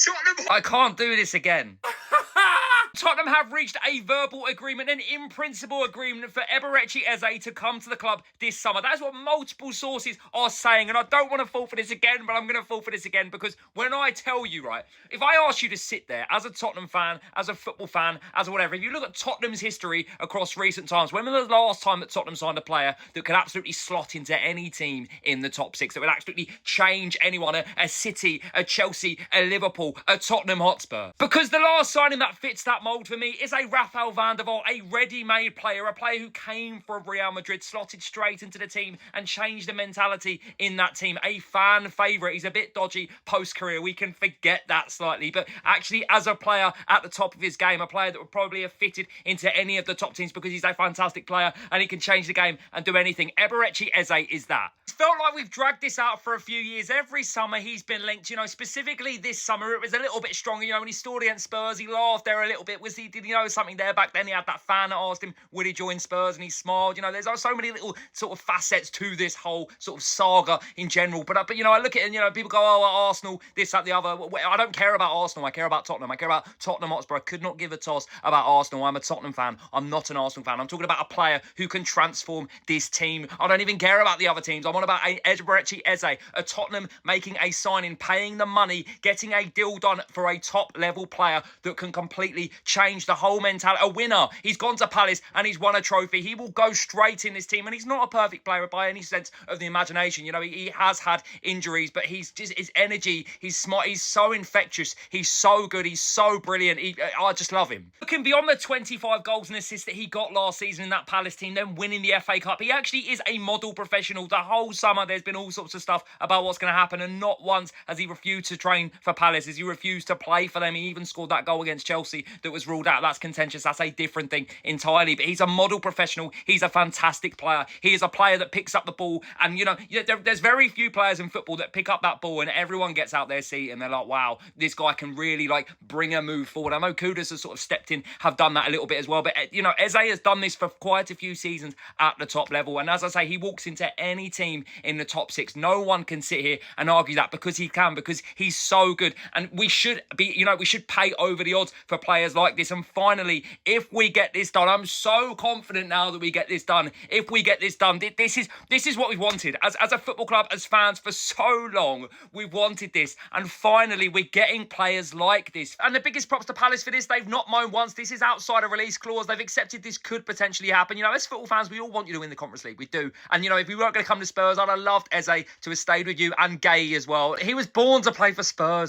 Tottenham. I can't do this again. Tottenham have reached a verbal agreement, an in-principle agreement for Eberechi Eze to come to the club this summer. That's what multiple sources are saying, and I don't want to fall for this again, but I'm going to fall for this again because when I tell you, right, if I ask you to sit there as a Tottenham fan, as a football fan, as whatever, if you look at Tottenham's history across recent times, when was the last time that Tottenham signed a player that could absolutely slot into any team in the top six, that would absolutely change anyone, a City, a Chelsea, a Liverpool, a Tottenham Hotspur? Because the last signing that fits that mould for me is a Rafael van der Vaart, a ready-made player, a player who came from Real Madrid, slotted straight into the team and changed the mentality in that team. A fan favourite. He's a bit dodgy post-career. We can forget that slightly. But actually, as a player at the top of his game, a player that would probably have fitted into any of the top teams because he's a fantastic player and he can change the game and do anything. Eberechi Eze is that. It's felt like we've dragged this out for a few years. Every summer he's been linked, specifically this summer it was a little bit stronger. When he scored against Spurs, he laughed there a little bit. Did he know something there back then? He had that fan that asked him, would he join Spurs? And he smiled. There's so many little sort of facets to this whole sort of saga in general. But I look at it and, people go, oh, Arsenal, this, that, the other. I don't care about Arsenal. I care about Tottenham. I care about Tottenham Hotspur. I could not give a toss about Arsenal. I'm a Tottenham fan. I'm not an Arsenal fan. I'm talking about a player who can transform this team. I don't even care about the other teams. I'm on about Eberechi Eze, a Tottenham making a signing, paying the money, getting a deal done for a top-level player that can completely change the whole mentality. A winner. He's gone to Palace and he's won a trophy. He will go straight in this team, and he's not a perfect player by any sense of the imagination. He has had injuries, but he's just his energy. He's smart. He's so infectious. He's so good. He's so brilliant. I just love him. Looking beyond the 25 goals and assists that he got last season in that Palace team, then winning the FA Cup, he actually is a model professional. The whole summer, there's been all sorts of stuff about what's going to happen, and not once has he refused to train for Palace. Has he refused to play for them? He even scored that goal against Chelsea that was ruled out. That's contentious. That's a different thing entirely. But he's a model professional. He's a fantastic player. He is a player that picks up the ball. And, there's very few players in football that pick up that ball and everyone gets out their seat and they're like, wow, this guy can really, bring a move forward. I know Kudus has sort of stepped in, have done that a little bit as well. But, Eze has done this for quite a few seasons at the top level. And as I say, he walks into any team in the top six. No one can sit here and argue that because he can, because he's so good. And we should be, we should pay over the odds for players like this. And finally, if we get this done, I'm so confident now that we get this done. If we get this done, this is what we've wanted. As a football club, as fans, for so long, we've wanted this. And finally, we're getting players like this. And the biggest props to Palace for this, they've not moaned once. This is outside a release clause. They've accepted this could potentially happen. As football fans, we all want you to win the Conference League. We do. And, if we weren't going to come to Spurs, I'd have loved Eze to have stayed with you, and Gay as well. He was born to play for Spurs.